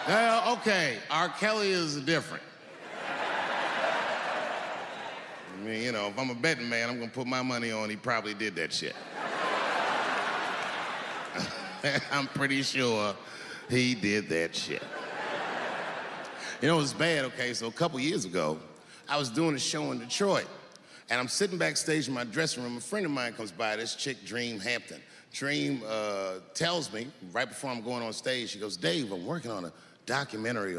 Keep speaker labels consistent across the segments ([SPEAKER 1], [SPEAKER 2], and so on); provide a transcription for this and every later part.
[SPEAKER 1] Okay, R. Kelly is different. I mean, you know, if I'm a betting man, I'm gonna put my money on he probably did that shit. I'm pretty sure he did that shit. You know, it's bad, okay? So a couple years ago, I was doing a show in Detroit, and I'm sitting backstage in my dressing room. A friend of mine comes by, this chick, Dream Hampton. Dream tells me, right before I'm going on stage, she goes, Dave, I'm working on a documentary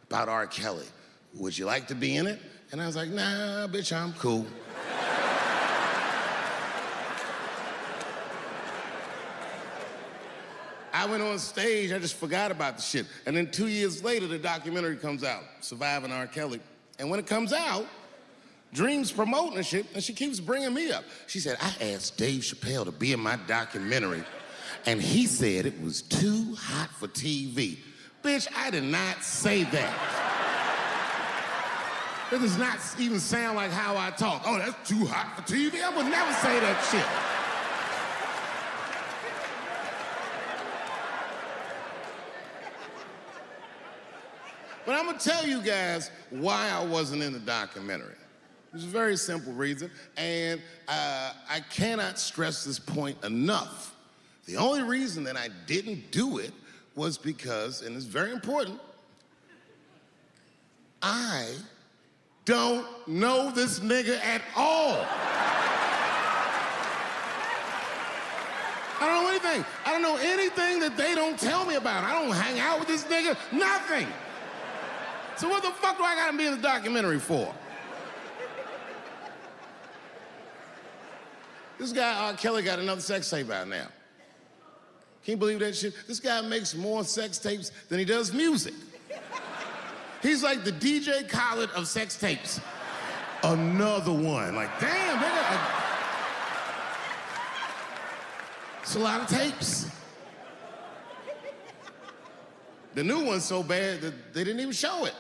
[SPEAKER 1] about R. Kelly. Would you like to be in it? And I was like, nah, bitch, I'm cool. I went on stage, I just forgot about the shit. And then 2 years later, the documentary comes out, Surviving R. Kelly. And when it comes out, Dream's promoting the shit, and she keeps bringing me up. She said, I asked Dave Chappelle to be in my documentary, and he said it was too hot for TV. Bitch, I did not say that. It does not even sound like how I talk. Oh, that's too hot for TV? I would never say that shit. But I'm gonna tell you guys why I wasn't in the documentary. There's a very simple reason, and I cannot stress this point enough. The only reason that I didn't do it was because, and it's very important, I don't know this nigga at all. I don't know anything. I don't know anything that they don't tell me about. I don't hang out with this nigga, nothing. So what the fuck do I gotta be in the documentary for? This guy, R. Kelly, got another sex tape out now. Can you believe that shit? This guy makes more sex tapes than he does music. He's like the DJ Khaled of sex tapes. Another one. Like, damn, nigga. It's a lot of tapes. The new one's so bad that they didn't even show it.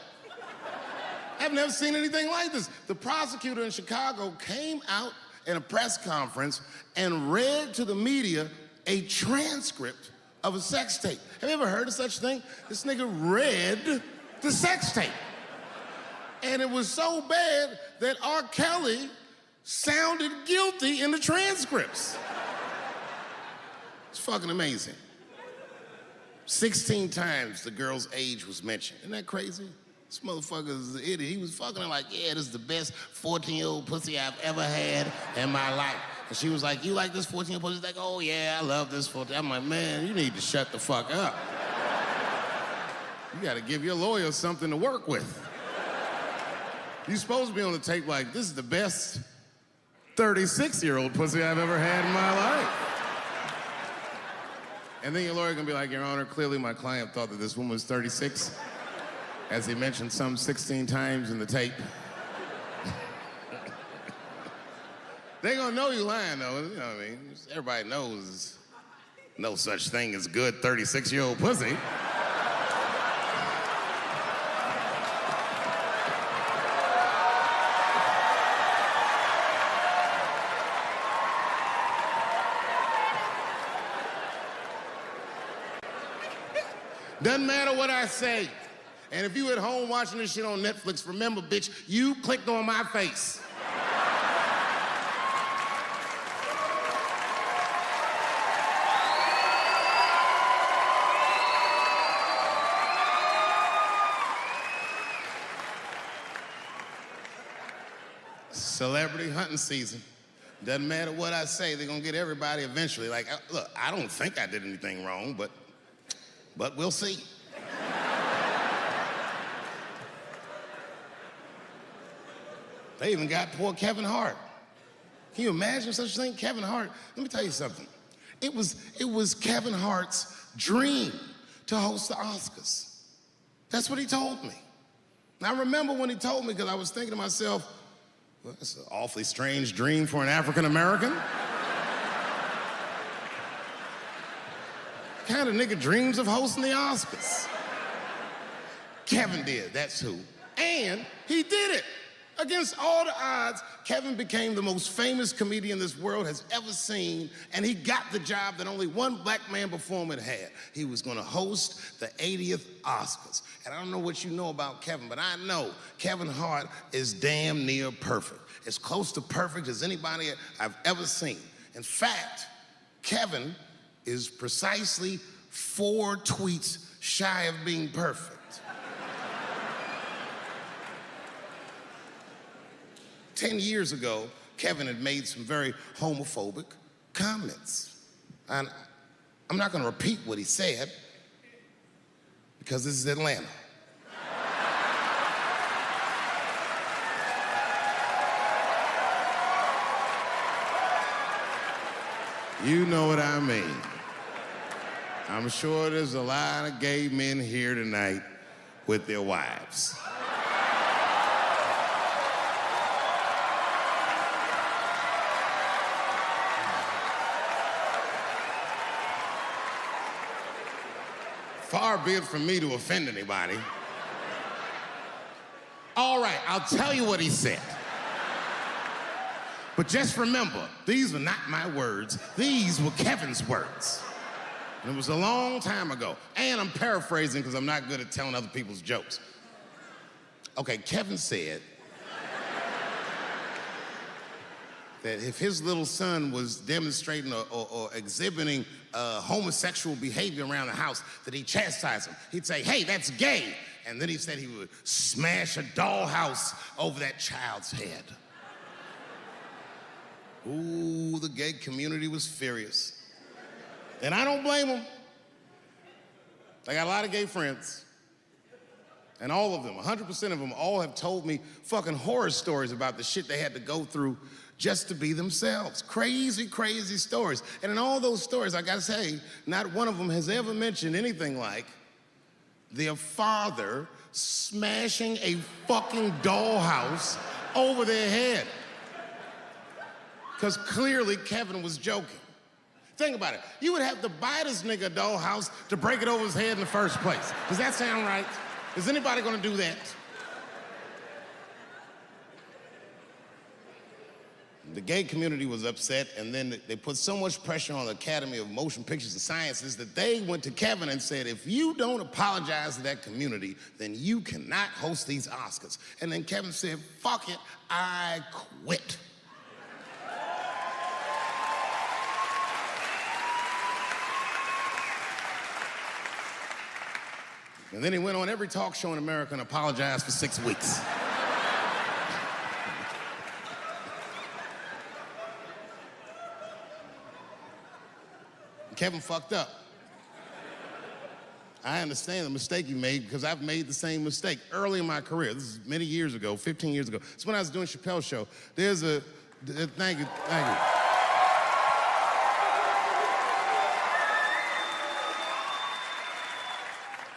[SPEAKER 1] I've never seen anything like this. The prosecutor in Chicago came out in a press conference and read to the media a transcript of a sex tape. Have you ever heard of such a thing? This nigga read the sex tape. And it was so bad that R. Kelly sounded guilty in the transcripts. It's fucking amazing. 16 times the girl's age was mentioned. Isn't that crazy? This motherfucker's an idiot. He was fucking her like, yeah, this is the best 14-year-old pussy I've ever had in my life. And she was like, you like this 14-year-old pussy? He's like, oh yeah, I love this 14. I'm like, man, you need to shut the fuck up. You gotta give your lawyer something to work with. You're supposed to be on the tape like, this is the best 36-year-old pussy I've ever had in my life. And then your lawyer gonna be like, Your Honor, clearly my client thought that this woman was 36, as he mentioned some 16 times in the tape. They gonna know you lying though, you know what I mean? Everybody knows no such thing as good 36-year-old pussy. Doesn't matter what I say. And if you at home watching this shit on Netflix, remember, bitch, you clicked on my face. Celebrity hunting season. Doesn't matter what I say, they're gonna get everybody eventually. Like, look, I don't think I did anything wrong, but we'll see. They even got poor Kevin Hart. Can you imagine such a thing? Kevin Hart, let me tell you something. It was Kevin Hart's dream to host the Oscars. That's what he told me. And I remember when he told me, because I was thinking to myself, well, that's an awfully strange dream for an African American. Kind of nigga dreams of hosting the Oscars. Kevin did, that's who. And he did it. Against all the odds, Kevin became the most famous comedian this world has ever seen, and he got the job that only one black man before him had had. He was gonna host the 80th Oscars. And I don't know what you know about Kevin, but I know Kevin Hart is damn near perfect. As close to perfect as anybody I've ever seen. In fact, Kevin is precisely 4 tweets shy of being perfect. 10 years ago, Kevin had made some very homophobic comments. And I'm not gonna repeat what he said because this is Atlanta. You know what I mean. I'm sure there's a lot of gay men here tonight with their wives. Far be it from me to offend anybody. All right, I'll tell you what he said. But just remember, these were not my words. These were Kevin's words. And it was a long time ago. And I'm paraphrasing because I'm not good at telling other people's jokes. Okay, Kevin said that if his little son was demonstrating or exhibiting homosexual behavior around the house, that he'd chastise him. He'd say, hey, that's gay. And then he said he would smash a dollhouse over that child's head. Ooh, the gay community was furious. And I don't blame them. I got a lot of gay friends. And all of them, 100% of them, all have told me fucking horror stories about the shit they had to go through just to be themselves. Crazy, crazy stories. And in all those stories, I gotta say, not one of them has ever mentioned anything like their father smashing a fucking dollhouse over their head. Because clearly Kevin was joking. Think about it. You would have to buy this nigga a dollhouse to break it over his head in the first place. Does that sound right? Is anybody gonna do that? The gay community was upset, and then they put so much pressure on the Academy of Motion Pictures and Sciences that they went to Kevin and said, if you don't apologize to that community, then you cannot host these Oscars. And then Kevin said, fuck it, I quit. And then he went on every talk show in America and apologized for 6 weeks. Kevin fucked up. I understand the mistake he made because I've made the same mistake early in my career. This is many years ago, 15 years ago. It's when I was doing Chappelle show. Thank you.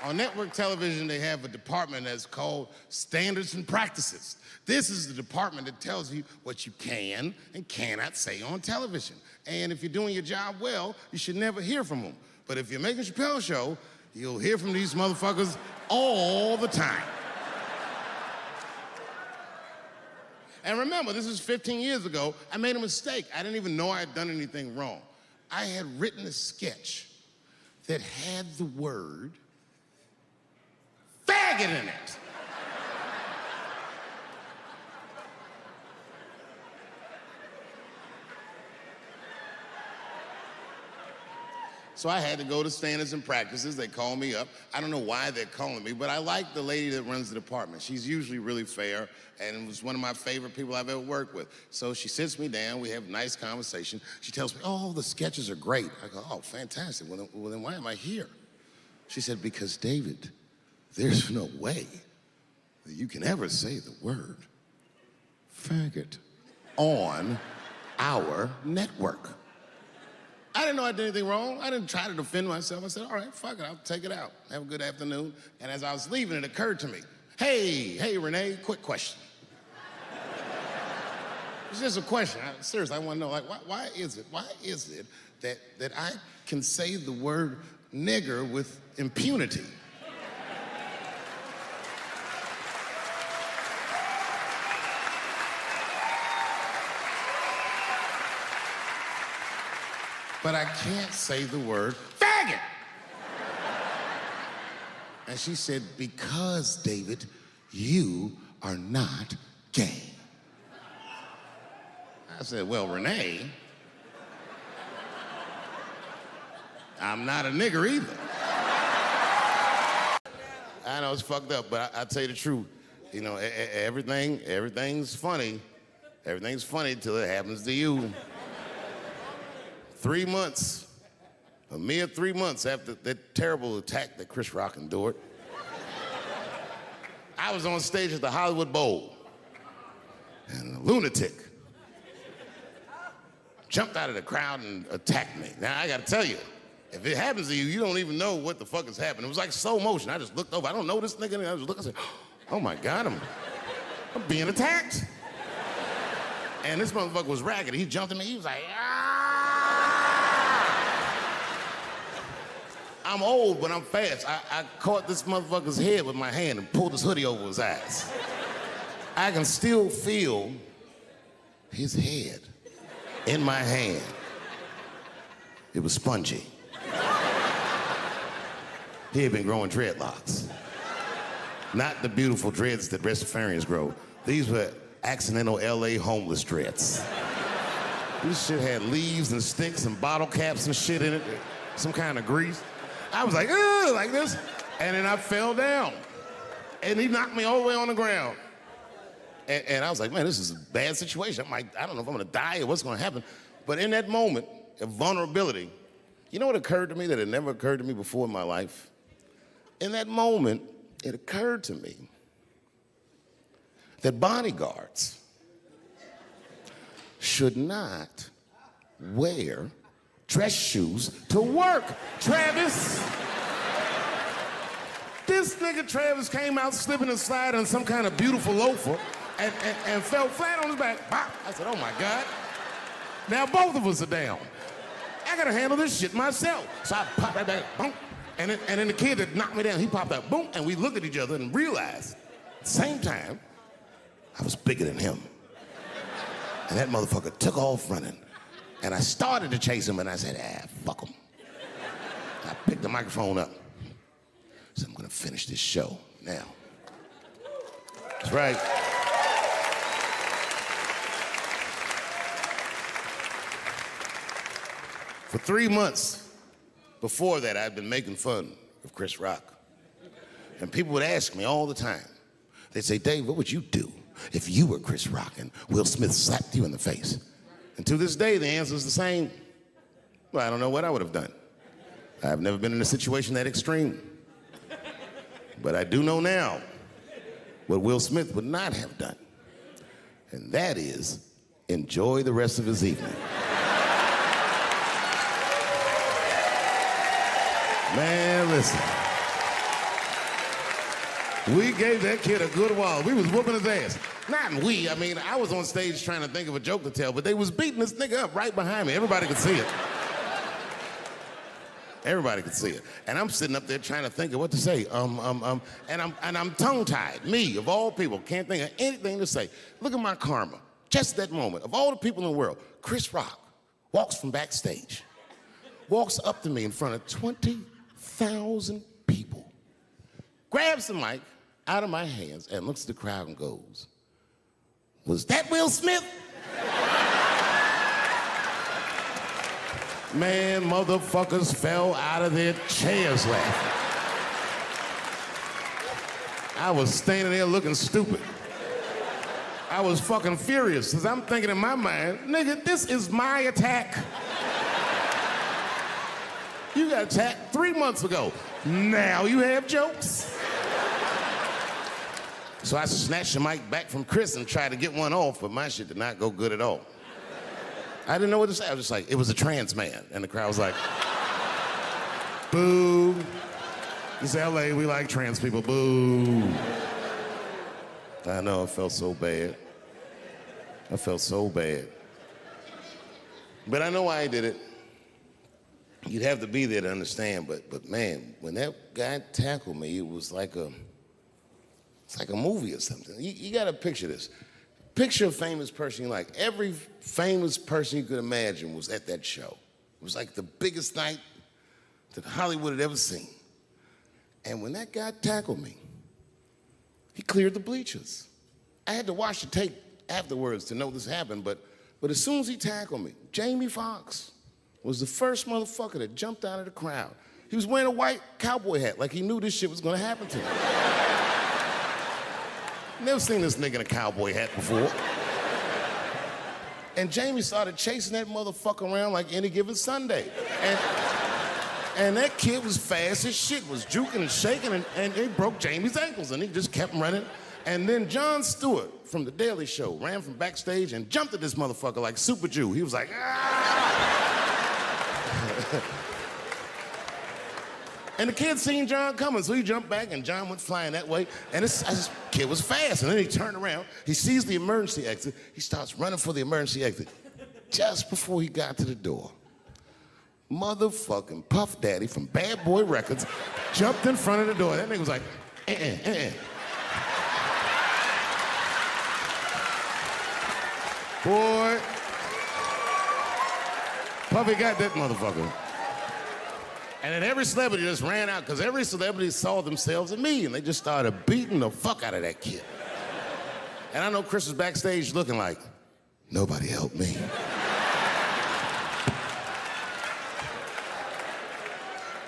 [SPEAKER 1] On network television, they have a department that's called Standards and Practices. This is the department that tells you what you can and cannot say on television. And if you're doing your job well, you should never hear from them. But if you're making a Chappelle show, you'll hear from these motherfuckers all the time. And remember, this is 15 years ago. I made a mistake. I didn't even know I had done anything wrong. I had written a sketch that had the word faggot in it. So I had to go to Standards and Practices. They called me up. I don't know why they're calling me, but I like the lady that runs the department. She's usually really fair and was one of my favorite people I've ever worked with. So she sits me down, we have a nice conversation. She tells me, oh, the sketches are great. I go, oh, fantastic. Well, then why am I here? She said, because David, there's no way that you can ever say the word faggot on our network. I didn't know I did anything wrong. I didn't try to defend myself. I said, all right, fuck it, I'll take it out. Have a good afternoon. And as I was leaving, it occurred to me, hey, Renee, quick question. It's just a question. Seriously, I want to know, like, why is it that I can say the word nigger with impunity? but I can't say the word faggot. And she said, because, David, you are not gay. I said, well, Renee, I'm not a nigger either. I know it's fucked up, but I'll tell you the truth. You know, everything's funny. Everything's funny till it happens to you. 3 months, a mere 3 months after that terrible attack that Chris Rock endured, I was on stage at the Hollywood Bowl, and a lunatic jumped out of the crowd and attacked me. Now, I gotta tell you, if it happens to you, you don't even know what the fuck is happening. It was like slow motion. I just looked over. I don't know this nigga. And I just looked and said, oh my God, I'm being attacked. And this motherfucker was ragged. He jumped at me. He was like, I'm old, but I'm fast. I caught this motherfucker's head with my hand and pulled his hoodie over his eyes. I can still feel his head in my hand. It was spongy. He had been growing dreadlocks. Not the beautiful dreads that Rastafarians grow. These were accidental LA homeless dreads. This shit had leaves and sticks and bottle caps and shit in it, some kind of grease. I was like, ugh, like this, and then I fell down. And he knocked me all the way on the ground. And I was like, man, this is a bad situation. I'm like, I don't know if I'm gonna die or what's gonna happen. But in that moment of vulnerability, you know what occurred to me that had never occurred to me before in my life? In that moment, it occurred to me that bodyguards should not wear dress shoes to work. Travis. This nigga Travis came out slipping and sliding on some kind of beautiful loafer and fell flat on his back. Bop. I said, oh my God. Now both of us are down. I gotta handle this shit myself. So I popped right back, boom. And then the kid that knocked me down, he popped out, boom, and we looked at each other and realized at the same time, I was bigger than him. And that motherfucker took off running. And I started to chase him, and I said, fuck him. I picked the microphone up. So I'm gonna finish this show now. That's right. For 3 months before that, I'd been making fun of Chris Rock. And people would ask me all the time. They'd say, Dave, what would you do if you were Chris Rock and Will Smith slapped you in the face? And to this day, the answer is the same. Well, I don't know what I would have done. I've never been in a situation that extreme. But I do know now what Will Smith would not have done. And that is enjoy the rest of his evening. Man, listen. We gave that kid a good while. We was whooping his ass. Not we, I mean, I was on stage trying to think of a joke to tell, but they was beating this nigga up right behind me. Everybody could see it. Everybody could see it. And I'm sitting up there trying to think of what to say. And I'm tongue-tied. Me, of all people, can't think of anything to say. Look at my karma. Just that moment. Of all the people in the world, Chris Rock walks from backstage, walks up to me in front of 20,000 people, grabs the mic out of my hands and looks at the crowd and goes, was that Will Smith? Man, motherfuckers fell out of their chairs laughing. I was standing there looking stupid. I was fucking furious, because I'm thinking in my mind, nigga, this is my attack. You got attacked 3 months ago. Now you have jokes. So I snatched the mic back from Chris and tried to get one off, but my shit did not go good at all. I didn't know what to say. I was just like, it was a trans man. And the crowd was like, boo. This is LA, we like trans people, boo. I know, I felt so bad. I felt so bad. But I know why I did it. You'd have to be there to understand, but man, when that guy tackled me, it was like it's like a movie or something. You gotta picture this. Picture a famous person you like. Every famous person you could imagine was at that show. It was like the biggest night that Hollywood had ever seen. And when that guy tackled me, he cleared the bleachers. I had to watch the tape afterwards to know this happened, but as soon as he tackled me, Jamie Foxx was the first motherfucker that jumped out of the crowd. He was wearing a white cowboy hat like he knew this shit was gonna happen to him. Never seen this nigga in a cowboy hat before. And Jamie started chasing that motherfucker around like any given Sunday. And that kid was fast as shit, was juking and shaking, and he broke Jamie's ankles, and he just kept running. And then Jon Stewart from The Daily Show ran from backstage and jumped at this motherfucker like Super Jew. He was like, ah! And the kid seen Jon coming, so he jumped back, and Jon went flying that way. And this kid was fast, and then he turned around. He sees the emergency exit. He starts running for the emergency exit. Just before he got to the door, motherfucking Puff Daddy from Bad Boy Records jumped in front of the door. That nigga was like, Boy, Puffy got that motherfucker. And then every celebrity just ran out, because every celebrity saw themselves in me, and they just started beating the fuck out of that kid. And I know Chris was backstage looking like, nobody helped me.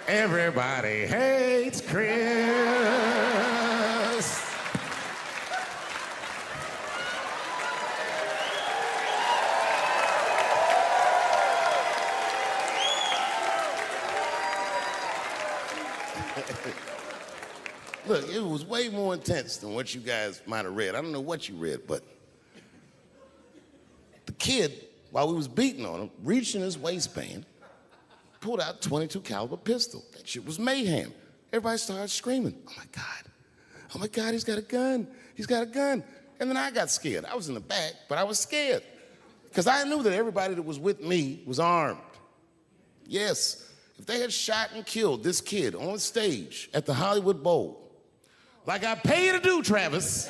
[SPEAKER 1] Everybody hates Chris. Look, it was way more intense than what you guys might have read. I don't know what you read, but the kid, while we was beating on him, reached in his waistband, pulled out a .22 caliber pistol. That shit was mayhem. Everybody started screaming, oh my God, he's got a gun, he's got a gun. And then I got scared. I was in the back, but I was scared, because I knew that everybody that was with me was armed. Yes, if they had shot and killed this kid on stage at the Hollywood Bowl, like I pay you to do, Travis,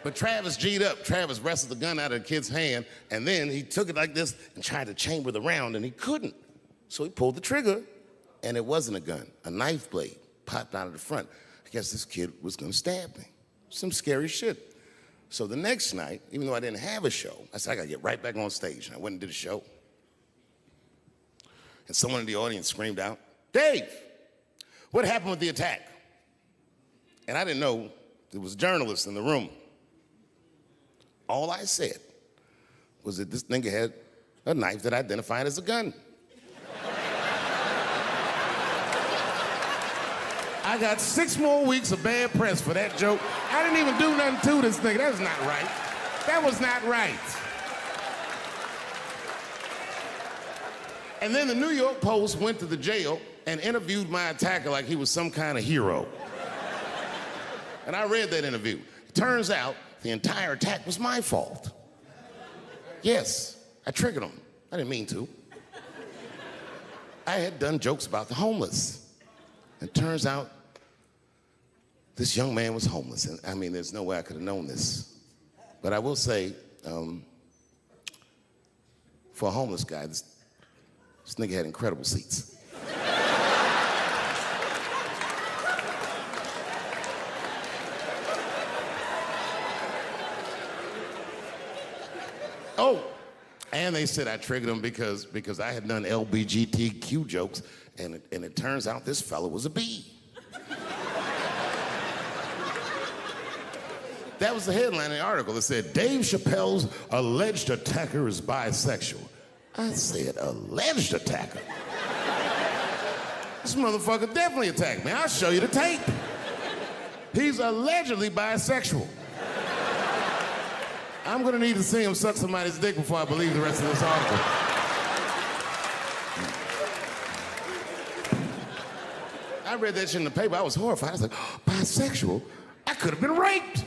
[SPEAKER 1] but Travis G'd up. Travis wrestled the gun out of the kid's hand, and then he took it like this and tried to chamber the round, and he couldn't. So he pulled the trigger, and it wasn't a gun. A knife blade popped out of the front. I guess this kid was gonna stab me. Some scary shit. So the next night, even though I didn't have a show, I said, I gotta get right back on stage. And I went and did a show. And someone in the audience screamed out, Dave, what happened with the attack? And I didn't know there was journalists in the room. All I said was that this nigga had a knife that identified as a gun. I got 6 more weeks of bad press for that joke. I didn't even do nothing to this nigga. That was not right. That was not right. And then the New York Post went to the jail and interviewed my attacker like he was some kind of hero. And I read that interview. It turns out the entire attack was my fault. Yes, I triggered him. I didn't mean to. I had done jokes about the homeless. It turns out this young man was homeless. And I mean, there's no way I could have known this. But I will say, for a homeless guy, this nigga had incredible seats. Oh, and they said I triggered him because I had done LBGTQ jokes, and it turns out this fella was a B. That was the headline in the article. It said, Dave Chappelle's alleged attacker is bisexual. I said, alleged attacker? This motherfucker definitely attacked me. I'll show you the tape. He's allegedly bisexual. I'm gonna need to see him suck somebody's dick before I believe the rest of this article. I read that shit in the paper. I was horrified. I was like, oh, bisexual? I could have been raped.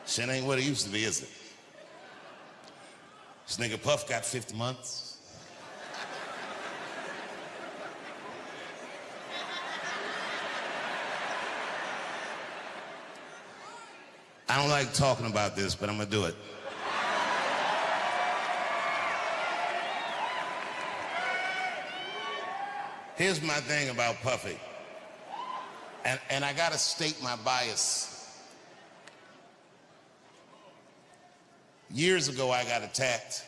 [SPEAKER 1] Shit ain't what it used to be, is it? This nigga Puff got 50 months. I don't like talking about this, but I'm gonna do it. Here's my thing about Puffy. And I gotta state my bias. Years ago, I got attacked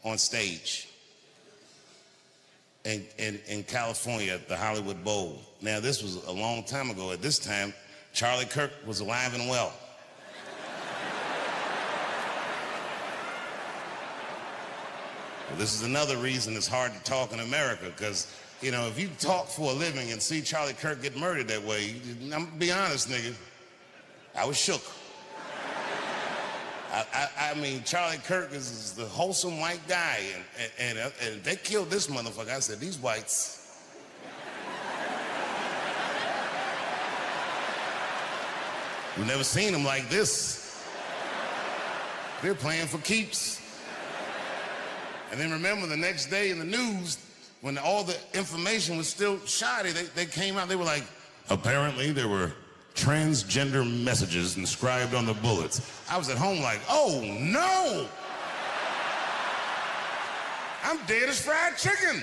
[SPEAKER 1] on stage in California at the Hollywood Bowl. Now, this was a long time ago. At this time, Charlie Kirk was alive and well. Well, this is another reason it's hard to talk in America, because, you know, if you talk for a living and see Charlie Kirk get murdered that way, I'm gonna be honest, nigga, I was shook. I mean, Charlie Kirk is the wholesome white guy, and they killed this motherfucker. I said, these whites. We've never seen them like this. They're playing for keeps. And then remember the next day in the news, when all the information was still shoddy, they came out, they were like, apparently there were transgender messages inscribed on the bullets. I was at home like, oh no! I'm dead as fried chicken.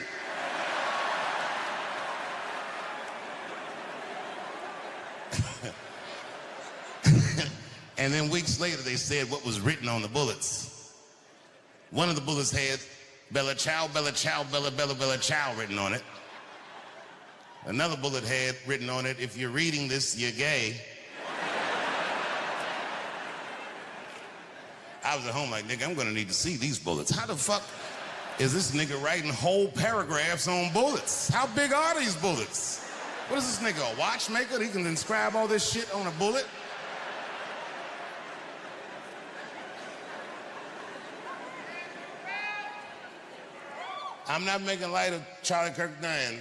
[SPEAKER 1] And then weeks later, they said what was written on the bullets. One of the bullets had Bella Ciao, Bella Ciao, Bella, Bella, Bella Ciao written on it. Another bullet had written on it, if you're reading this, you're gay. I was at home like, nigga, I'm gonna need to see these bullets. How the fuck is this nigga writing whole paragraphs on bullets? How big are these bullets? What is this nigga, a watchmaker? He can inscribe all this shit on a bullet? I'm not making light of Charlie Kirk dying,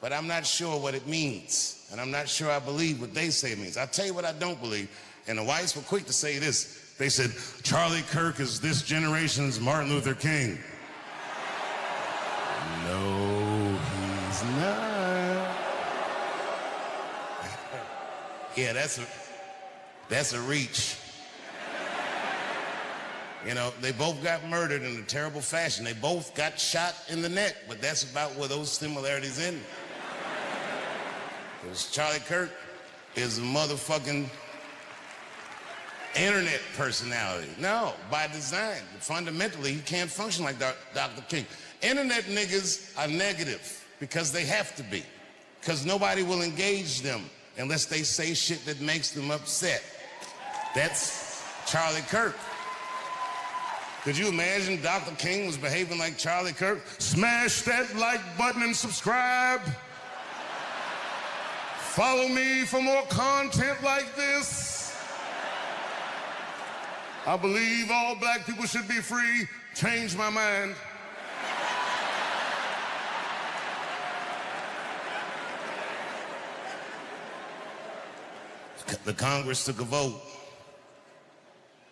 [SPEAKER 1] but I'm not sure what it means. And I'm not sure I believe what they say it means. I'll tell you what I don't believe. And the whites were quick to say this. They said, Charlie Kirk is this generation's Martin Luther King. No, he's not. Yeah, that's a reach. You know, they both got murdered in a terrible fashion. They both got shot in the neck, but that's about where those similarities end. Because Charlie Kirk is a motherfucking internet personality. No, by design. Fundamentally, he can't function like Dr. King. Internet niggas are negative because they have to be. Because nobody will engage them unless they say shit that makes them upset. That's Charlie Kirk. Could you imagine Dr. King was behaving like Charlie Kirk? Smash that like button and subscribe. Follow me for more content like this. I believe all black people should be free. Change my mind. The Congress took a vote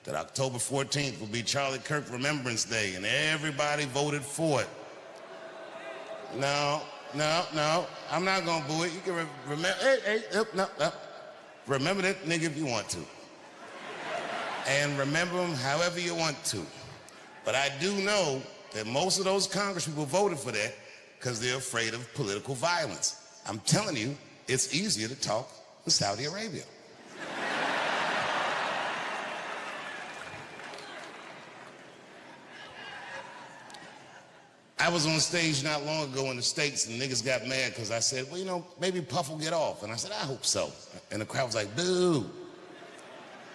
[SPEAKER 1] that October 14th will be Charlie Kirk Remembrance Day, and everybody voted for it. No, I'm not gonna boo it. You can remember, no. Remember that nigga if you want to. And remember him however you want to. But I do know that most of those Congress people voted for that because they're afraid of political violence. I'm telling you, it's easier to talk in Saudi Arabia. I was on stage not long ago in the States, and niggas got mad because I said, well, you know, maybe Puff will get off. And I said, I hope so. And the crowd was like, boo.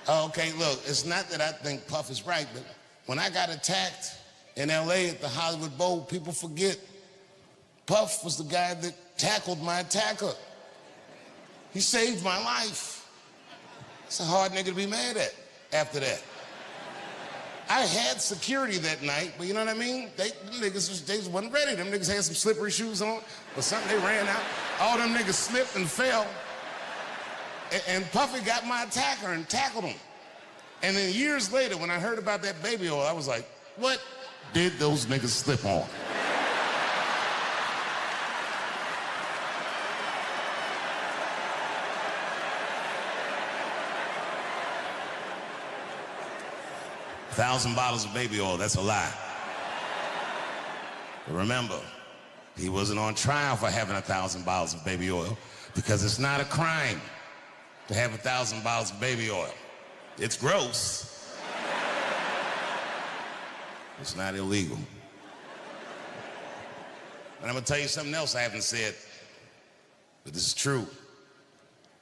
[SPEAKER 1] Okay, look, it's not that I think Puff is right, but when I got attacked in LA at the Hollywood Bowl, people forget Puff was the guy that tackled my attacker. He saved my life. It's a hard nigga to be mad at after that. I had security that night, but you know what I mean? They just wasn't ready. Them niggas had some slippery shoes on or something. They ran out. All them niggas slipped and fell. And Puffy got my attacker and tackled him. And then years later, when I heard about that baby oil, I was like, what did those niggas slip on? 1,000 bottles of baby oil, that's a lie. But remember, he wasn't on trial for having 1,000 bottles of baby oil because it's not a crime to have 1,000 bottles of baby oil. It's gross. It's not illegal. And I'm gonna tell you something else I haven't said, but this is true.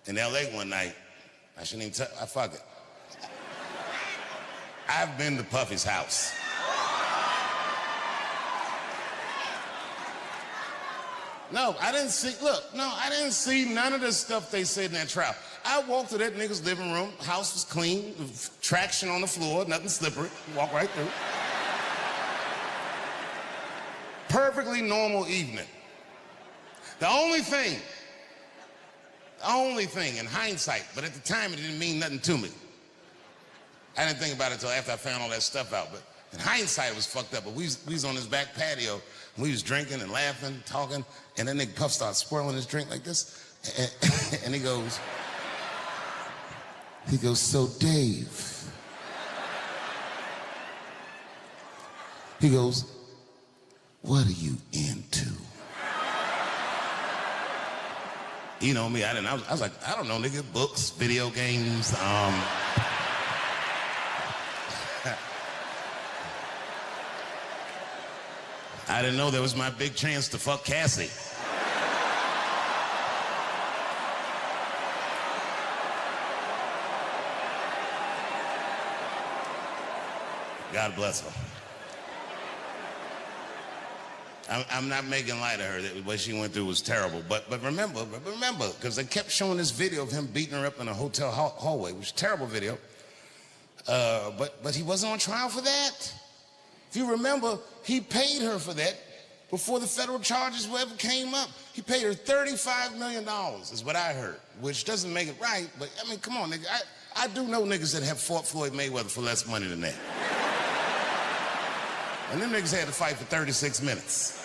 [SPEAKER 1] In LA one night, I shouldn't even tell, fuck it. I've been to Puffy's house. No, I didn't see none of the stuff they said in that trial. I walked to that nigga's living room, house was clean, traction on the floor, nothing slippery, walk right through. Perfectly normal evening. The only thing in hindsight, but at the time it didn't mean nothing to me. I didn't think about it until after I found all that stuff out, but in hindsight it was fucked up. But we was on his back patio, and we was drinking and laughing, talking, and then nigga Puff starts swirling his drink like this, and he goes, so Dave, he goes, what are you into? You know me, I was like, I don't know, nigga, books, video games, I didn't know that was my big chance to fuck Cassie. God bless her. I'm not making light of her. What she went through was terrible. But remember, because they kept showing this video of him beating her up in a hotel hallway, which is a terrible video. But he wasn't on trial for that. If you remember, he paid her for that before the federal charges ever came up. He paid her $35 million, is what I heard, which doesn't make it right, but I mean, come on, nigga. I do know niggas that have fought Floyd Mayweather for less money than that. And them niggas had to fight for 36 minutes.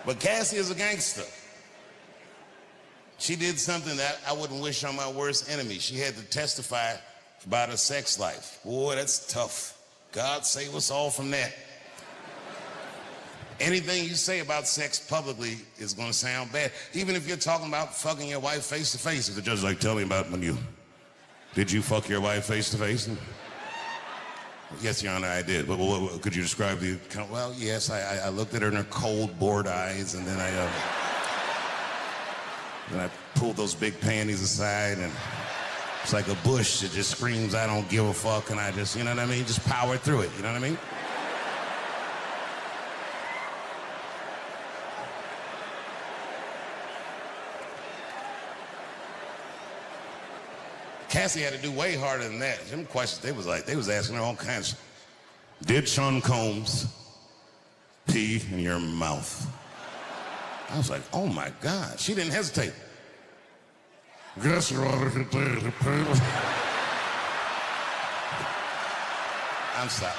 [SPEAKER 1] But Cassie is a gangster. She did something that I wouldn't wish on my worst enemy. She had to testify about her sex life. Boy, that's tough. God save us all from that. Anything you say about sex publicly is gonna sound bad. Even if you're talking about fucking your wife face to face. If the judge's like, tell me about when did you fuck your wife face to face? Yes, Your Honor, I did. But could you describe the account? Well, yes, I looked at her in her cold, bored eyes, and then I pulled those big panties aside, and it's like a bush that just screams, I don't give a fuck, and I just, you know what I mean? Just power through it, you know what I mean? Cassie had to do way harder than that. Them questions, they was asking her all kinds. Did Sean Combs pee in your mouth? I was like, oh my God. She didn't hesitate. Yes, Your Honor. I'm sorry.